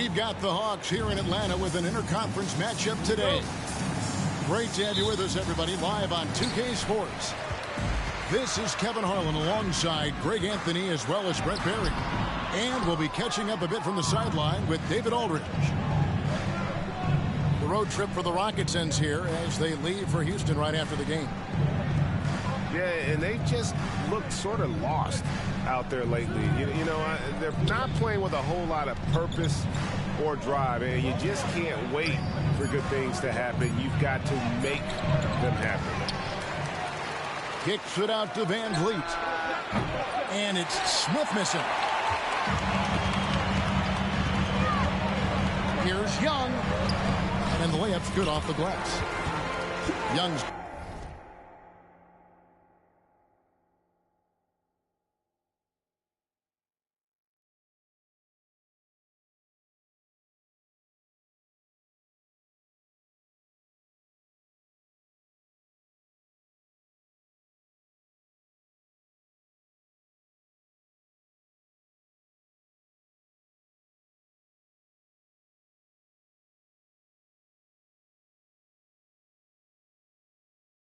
We've got the Hawks here in Atlanta with an interconference matchup today. Great to have you with us, everybody, live on 2K Sports. This is Kevin Harlan alongside Greg Anthony as well as Brett Berry. And we'll be catching up a bit from the sideline with David Aldridge. The road trip for the Rockets ends here as they leave for Houston right after the game. Yeah, and they just looked sort of lost out there lately. You know, they're not playing with a whole lot of purpose or drive, and you just can't wait for good things to happen. You've got to make them happen. Kicks it out to Van Vliet. And it's Smith missing. Here's Young. And the layup's good off the glass. Young's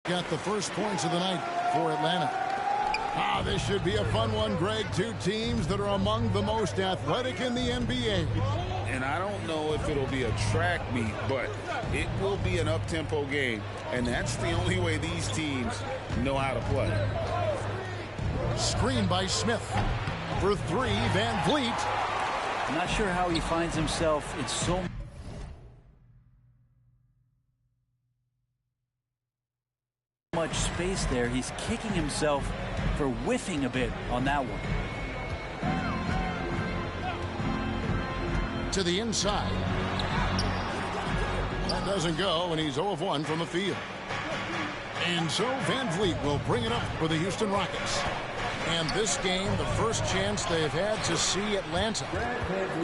got the first points of the night for Atlanta. This should be a fun one, Greg. Two teams that are among the most athletic in the NBA. And I don't know if it'll be a track meet, but it will be an up-tempo game. And that's the only way these teams know how to play. Screen by Smith. For three, Van Vliet. I'm not sure how he finds himself in so much space there. He's kicking himself for whiffing a bit on that one. To the inside. That doesn't go, and he's 0 of 1 from the field. And so Van Vliet will bring it up for the Houston Rockets. And this game, the first chance they've had to see Atlanta.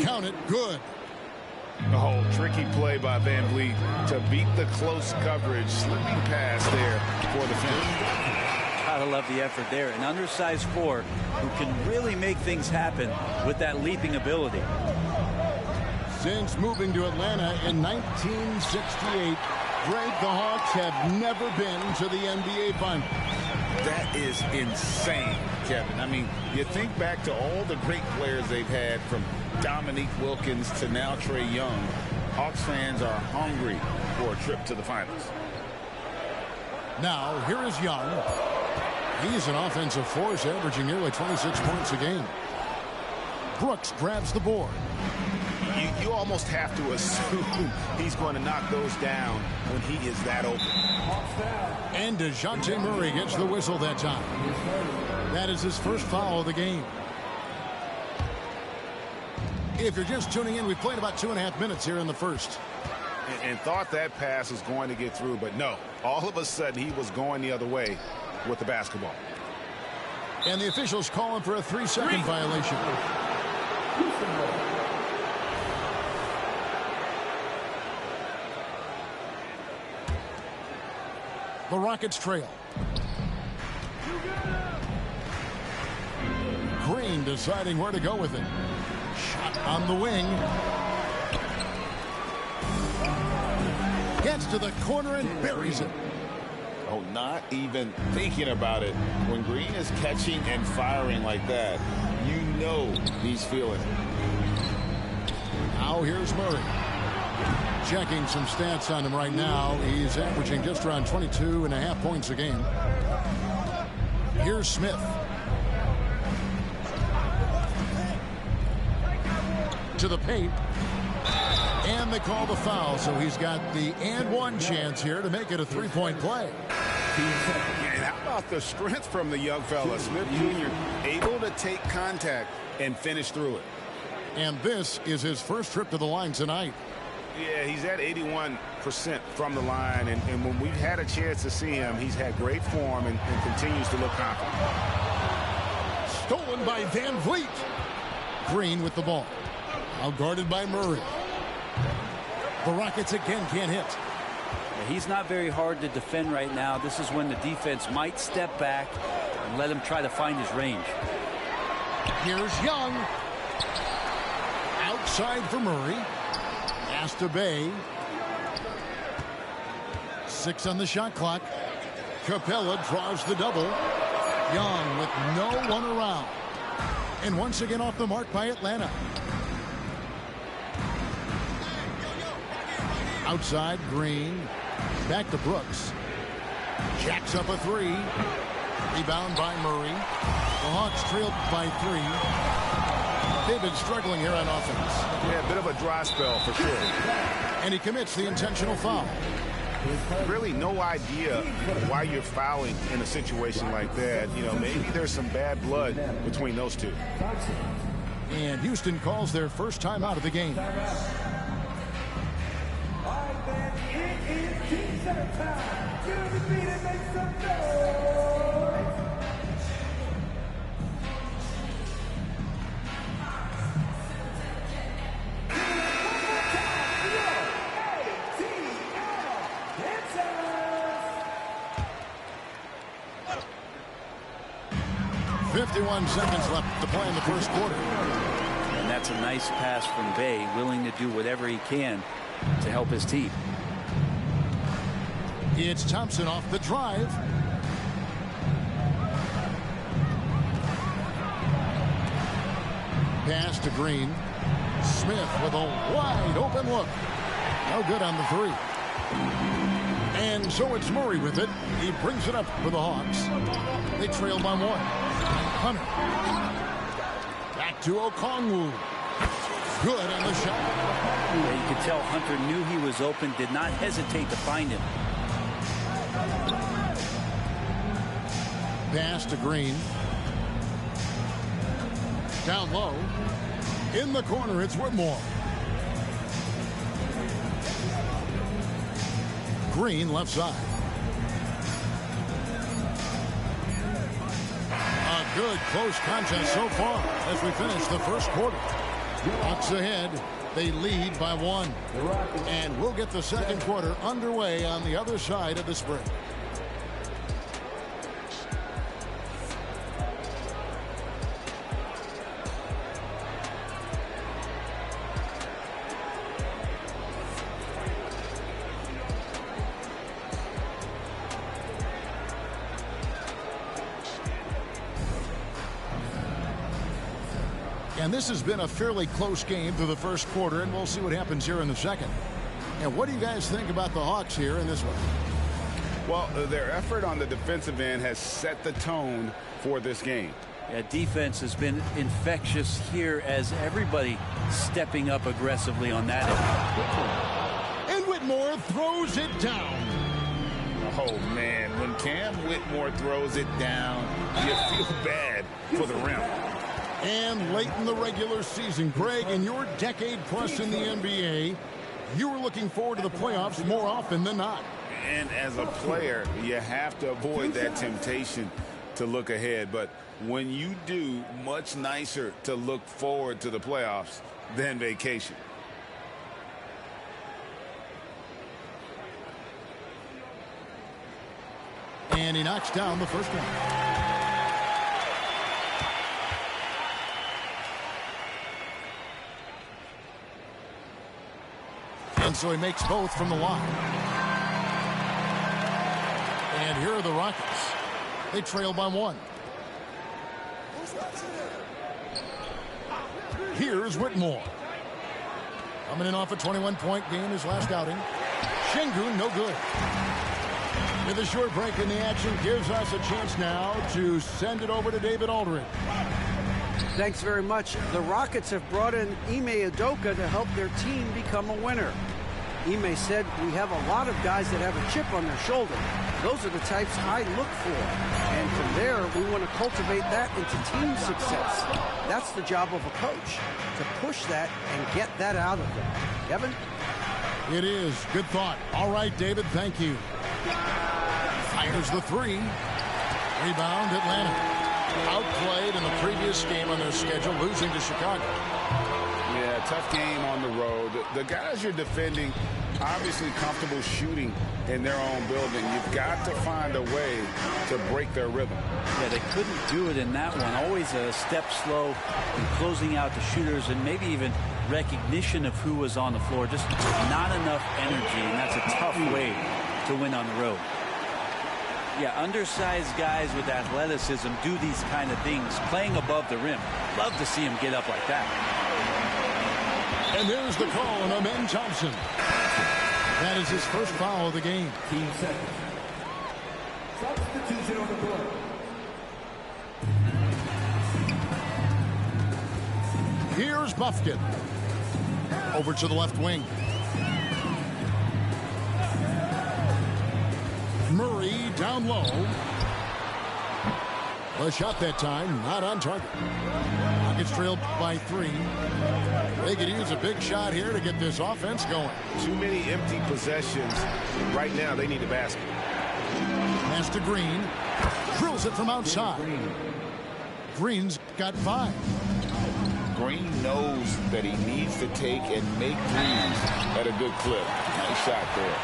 Count it good. Oh, tricky play by Van Vliet to beat the close coverage. Slipping pass there for the finish. Gotta love the effort there. An undersized four who can really make things happen with that leaping ability. Since moving to Atlanta in 1968, Greg, the Hawks have never been to the NBA Finals. That is insane, Kevin. I mean, you think back to all the great players they've had, from Dominique Wilkins to now Trae Young. Hawks fans are hungry for a trip to the finals. Now, here is Young. He's an offensive force, averaging nearly 26 points a game. Brooks grabs the board. You almost have to assume he's going to knock those down when he is that open. And DeJounte Murray gets the whistle that time. That is his first foul of the game. If you're just tuning in, we played about 2.5 minutes here in the first. And thought that pass was going to get through, but no. All of a sudden, he was going the other way with the basketball. And the officials calling for a 3-second violation. The Rockets trail. Green deciding where to go with it. Shot on the wing. Gets to the corner and buries it. Oh, not even thinking about it. When Green is catching and firing like that, you know he's feeling it. Now here's Murray. Checking some stats on him right now. He's averaging just around 22.5 points a game. Here's Smith. To the paint. And they call the foul, so he's got the and-one chance here to make it a three-point play. And how about the strength from the young fella? Smith Jr. able to take contact and finish through it. And this is his first trip to the line tonight. Yeah, he's at 81% from the line, and when we've had a chance to see him, he's had great form and continues to look confident. Stolen by Van Vliet. Green with the ball. Now guarded by Murray. The Rockets again can't hit. He's not very hard to defend right now. This is when the defense might step back and let him try to find his range. Here's Young. Outside for Murray. Pass to Bay. 6 on the shot clock. Capella draws the double. Young with no one around. And once again off the mark by Atlanta. Outside, Green. Back to Brooks. Jacks up a 3. Rebound by Murray. The Hawks trailed by 3. They've been struggling here on offense. Yeah, a bit of a dry spell for sure. And he commits the intentional foul. Really no idea why you're fouling in a situation like that. You know, maybe there's some bad blood between those two. And Houston calls their first time out of the game. 51 seconds left to play in the first quarter. And that's a nice pass from Bay, willing to do whatever he can to help his team. It's Thompson off the drive. Pass to Green. Smith with a wide open look. No good on the 3. And so it's Murray with it. He brings it up for the Hawks. They trail by 1. Hunter. Back to Okongwu. Good on the shot. Yeah, you could tell Hunter knew he was open, did not hesitate to find him. Pass to Green. Down low. In the corner, it's Whitmore. Green left side. A good close contest so far as we finish the first quarter. Hawks ahead. They lead by 1. And we'll get the second quarter underway on the other side of this break. And this has been a fairly close game through the first quarter, and we'll see what happens here in the second. And what do you guys think about the Hawks here in this one? Well, their effort on the defensive end has set the tone for this game. Yeah, defense has been infectious here as everybody stepping up aggressively on that end. And Whitmore throws it down. Oh, man, when Cam Whitmore throws it down, you feel bad for the rim. And late in the regular season, Greg, in your decade plus in the NBA, you were looking forward to the playoffs more often than not. And as a player, you have to avoid that temptation to look ahead. But when you do, much nicer to look forward to the playoffs than vacation. And he knocks down the first one. And so he makes both from the line. And here are the Rockets. They trail by 1. Here's Whitmore. Coming in off a 21-point game his last outing. Şengün, no good. With a short break in the action, gives us a chance now to send it over to David Aldridge. Thanks very much. The Rockets have brought in Ime Udoka to help their team become a winner. Ime said, "We have a lot of guys that have a chip on their shoulder. Those are the types I look for. And from there, we want to cultivate that into team success. That's the job of a coach, to push that and get that out of them." Kevin? It is. Good thought. All right, David, thank you. Fires the 3. Rebound, Atlanta. Outplayed in the previous game on their schedule, losing to Chicago. Yeah, tough game on the road. The guys you're defending obviously comfortable shooting in their own building. You've got to find a way to break their rhythm. Yeah, they couldn't do it in that one. Always a step slow in closing out the shooters and maybe even recognition of who was on the floor. Just not enough energy, and that's a tough way to win on the road. Yeah, undersized guys with athleticism do these kind of things, playing above the rim. Love to see him get up like that. And there's the call on Amen Thompson. That is his first foul of the game. Team seconds. Substitution on the court. Here's Bufkin. Over to the left wing. Murray down low. The shot that time, not on target. Rockets trailed by 3. They could use a big shot here to get this offense going. Too many empty possessions. Right now, they need a basket. Pass to Green. Drills it from outside. Green's got 5. Green knows that he needs to take and make threes at a good clip. Nice shot there.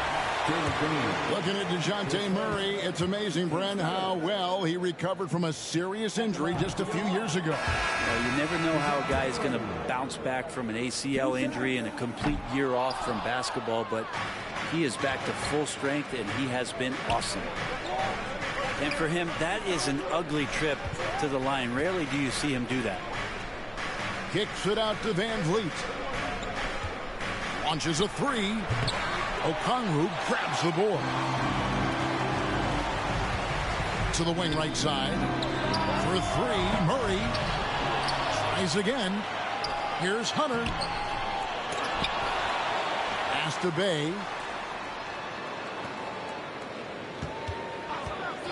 Looking at DeJounte Murray, it's amazing, Brent, how well he recovered from a serious injury just a few years ago. Well, you never know how a guy is going to bounce back from an ACL injury and a complete year off from basketball, but he is back to full strength, and he has been awesome. And for him, that is an ugly trip to the line. Rarely do you see him do that. Kicks it out to Van Vliet. Launches a 3. Okongwu grabs the board. To the wing right side. For 3, Murray tries again. Here's Hunter. Pass to Bay.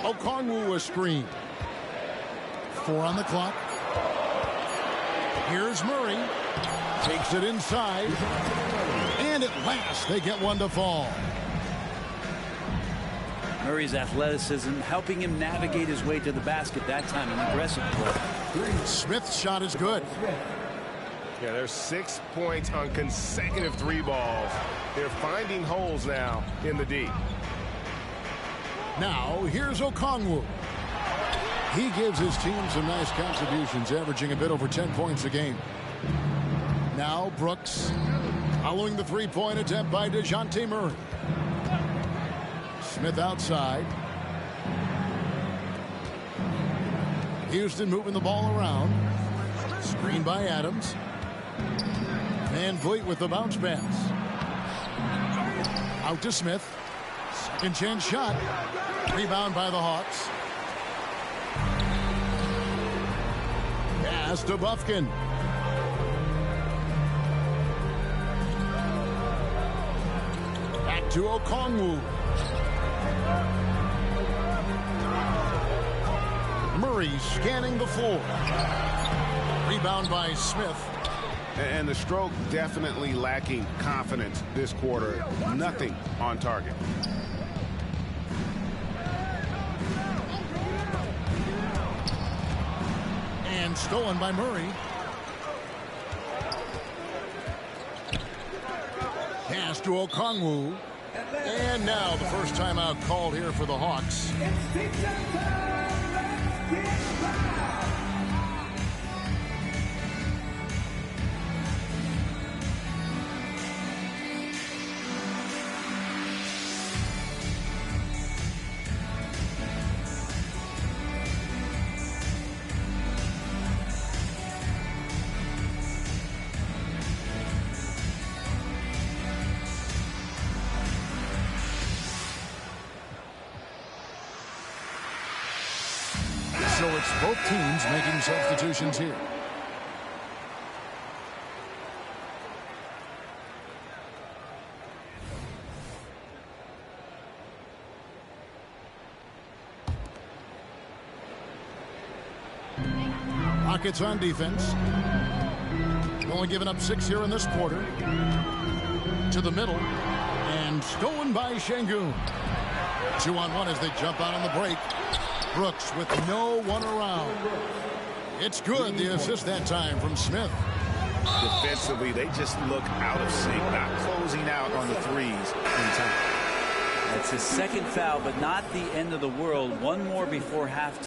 Okongwu a screen. 4 on the clock. Here's Murray. Takes it inside. And at last, they get one to fall. Murray's athleticism helping him navigate his way to the basket that time. An aggressive play. Smith's shot is good. Yeah, there's 6 points on consecutive 3 balls. They're finding holes now in the D. Now, here's Okongwu. He gives his team some nice contributions, averaging a bit over 10 points a game. Now, Brooks, following the 3-point attempt by DeJounte Murray. Smith outside. Houston moving the ball around. Screen by Adams. Van Vliet with the bounce pass. Out to Smith. Second chance shot. Rebound by the Hawks. Pass to Bufkin. Back to Okongwu. Murray scanning the floor. Rebound by Smith. And the stroke definitely lacking confidence this quarter. Nothing on target. And stolen by Murray. Pass to Okongwu. And now the first timeout called here for the Hawks. So it's both teams making substitutions here. Rockets on defense. Only giving up 6 here in this quarter. To the middle. And stolen by Şengün. 2-on-1 as they jump out on the break. Brooks with no one around. It's good, the assist that time from Smith. defensively. They just look out of sync, not closing out on the threes in time. That's his second foul, but not the end of the world. One more before halftime.